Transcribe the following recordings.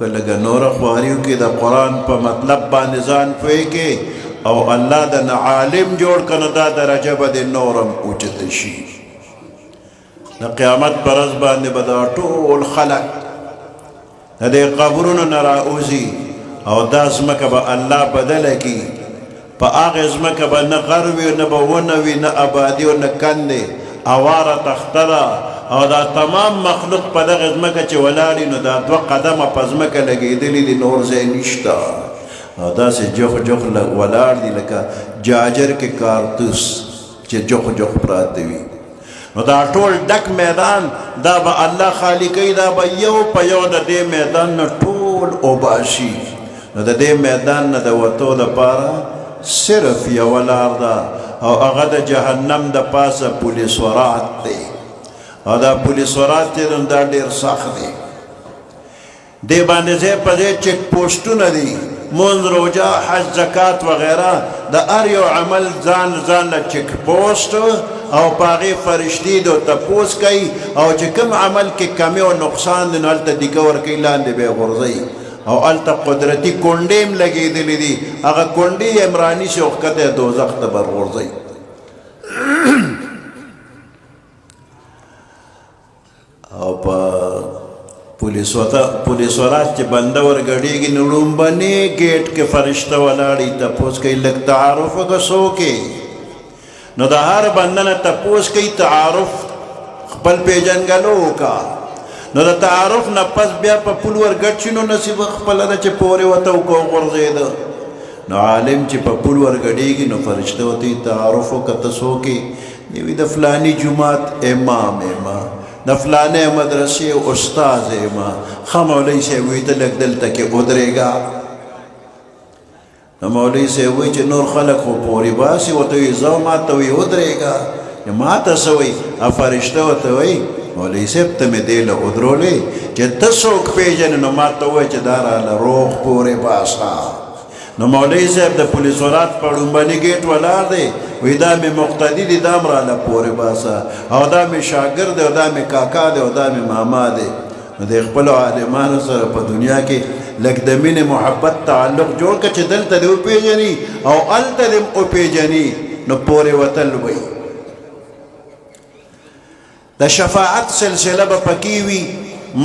که لگا نور خواریو کی دا قرآن پا مطلب بانزان پوئی کے او اللہ دا عالم جوڑ کن دا درجہ با دی نورم اوچت شی نا قیامت پرز باندے بدا طول خلق نا دے قبرون نراؤزی او دا ازمک با اللہ بدل کی پا آغ ازمک با نا غروی نا با ونوی نا آبادی و نا کندے اوارا تخترا او دا تمام مخلوق پا دا ازمک چه ولالی نو دا دو قدم پا ازمک لگی دلی دی نور زی نشتا او دا سے جوخ جوخ ولار دی لکا جاجر کے کارتوس چه جوخ جوخ پرات دیوی نو دا ټول ډک میدان دا با الله خالقی دا با یو په یو د دې میدان نه ټول اوباشي نو د دې میدان نه د وتو د پاره صرف یو لار ده او هغه د جهنم د پاسه پولیس ورات دی او دا پولیس ورات دی دا ډېر سخت دی دې باندې ځای په ځای چیک پوسټونه دي منځ روجا حج زکات وغیرہ د هر یو عمل ځان له چیک پوسټ او پاغی فرشتی دو تپوس کئی او چه کم عمل کے کمی و نقصان دن علتا دیکور کئی لاندے بے غرزی او علتا قدرتی کنڈیم لگی دلی دی اگا کنڈی امرانی سے اخکت دوزخ تبر غرزی او پا پولیس ورات چه بندور گڑی گی نلوم بنی گیٹ کے فرشتہ والاڑی تپوس کئی لگ تعارف اگا سو کے نو دا هر بندن تپوس کئی تعارف خپل پیجنگلو کا نو دا تعارف نا پس بیا پا پلور گٹ چی نو نصیب خپل دا چی پوری وطاو کو غرزید نو عالم چی پا پلور گڑی گی نو فرشتہ ہوتی تعارفو کتسو کی نیوی دا فلانی جماعت امام دا فلانے مدرسی استاذ امام خمولی سے ہوئی تا لگ دل تکی ادرے گا نو مولی سے ہوئی چه نور خلق خو پوری باسی و توی زو ما توی ادرے گا ما تسوی افرشتہ و توی مولی سے تمی دیل ادرو لے چه تسوک پیجن نو ما توی چه دارا لروخ پوری باسا نو مولی سے دا پولیس ورات پڑھون بانی گیٹ والار دے وی دا میں مقتدی دی دام را لپوری باسا او دا میں شاگر دے او دا میں کاکا دے او دا میں ماما دے نو دے اخپلو عالمان سر پا دنیا کی لگ دمین محبت تعلق جوڑ کا چه دل تا دے او پیجنی او ال تا دے او پیجنی نو پوری وطل وی دا شفاعت سلسلہ با پکیوی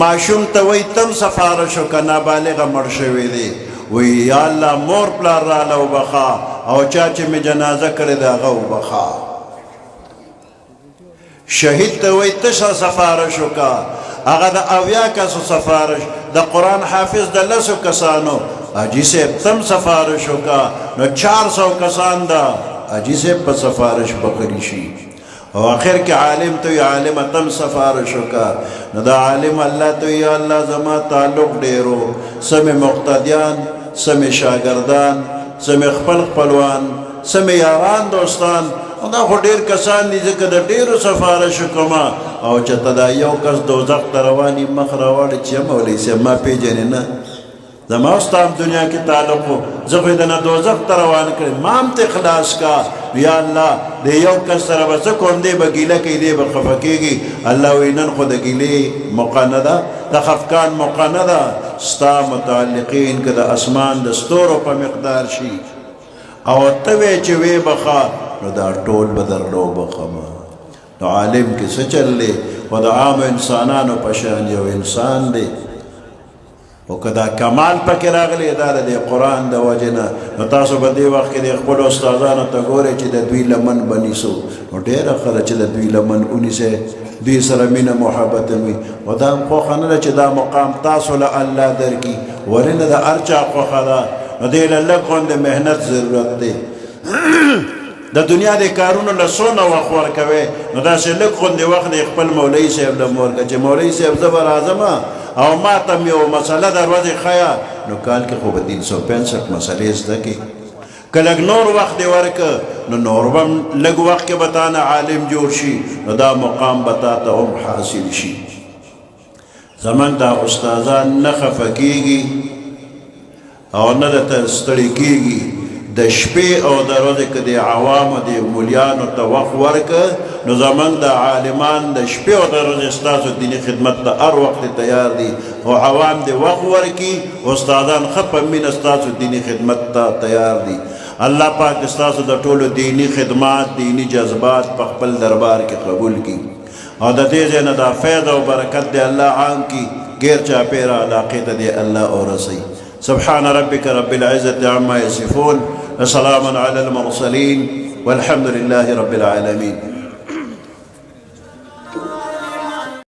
معشوم تا وی تم سفارشو کا نابالغ مرشوی دے وی یا اللہ مور پلار را لو بخا او چاچے میں جنازہ کرے دا غو بخا شہید تا وی تشا سفارشو کا اگر دا اویا کسو سفارش دا قرآن حافظ دا لسو کسانو اجی سے تم سفارشو کا نو 400 کسان دا اجی سے پا سفارش بقریشی او آخر کے عالم تو یا عالم تم سفارشو کا نو دا عالم اللہ تو یا اللہ زما تعلق دیرو سم مقتدیان سم شاگردان سم خپل خپلوان سم یاران دوستان دا خو ډیر کسان دي ځکه د ډیرو سفارشو کومه او چې دا یو کس دوزخ ته رواني مخ راوړي چې مولوي صاحب ما پیژنې نه زما ستا هم دنیا کې تعلق و زه خو یې دنه دوزخ ته روان کړم ما هم ته خلاص کا یا الله د یو کس سره به څه کوم دی به ګیله کوي دی به خفه کېږي الله وایي نن خو د ګیلې موقع نه ده د خفقان موقع نه ده ستا متعلقین که د اسمان د ستورو په مقدار شي او ته وی چې وی بخا نو دا ټول بدر لو بخما نو عالم کی سچل لے و دا عام انسانانو پشان یو انسان دے و کدا کمال پاکی راغلی دا دے قرآن دا وجنا نو تاسو با دے وقت دے خبر استازانو تا گورے چی دا دوی لمن بنیسو نو دیر اخر چی دا دوی لمن اونی سے دوی سرمین محبت ہوئی و دا خوخانا چی دا مقام تاسو لاللہ در کی ورن دا ارچا خوخانا نو دے للک خون دے محنت ضرورت دے دا دنیا دے کارونو لسونا وقت ورکوے نو دا سے لگ خون دے وقت دے خپل مولی صاحب دا مورکا چے مولی صاحب زبر آزما او ما تم یو مسئلہ در وضع خیا نو کال کے خوب 365 مسئلے اس دا کی کہ لگ نور وقت دے ورکا نو نور بم لگ وقت کے بتانا عالم جور شی نو دا مقام بتاتا ام حاصل شی زمان دا استازان نخفا کی گی او ندتا استڑی کی گی د شپې او د ورځې که د عوامو د مولیانو ته وخت ورکه نو زمونږ د عالمان د شپې او د ورځې ستاسو دیني خدمت ته هر وخت تیار دي او عوام د وخت ورکي استادان ښه په مینه ستاسو دیني خدمت ته تیار دي. الله پاک ستاسو د ټولو دینی خدمات دینی جذبات په خپل دربار کې قبول کړي او د دې ځای نه دا فیض او برکت دی الله عام کړي غیر چاپیره علاقې ته دی الله ورسوي. سبحان ربك رب العزة عما يصفون وسلام على المرسلين والحمد لله رب العالمين.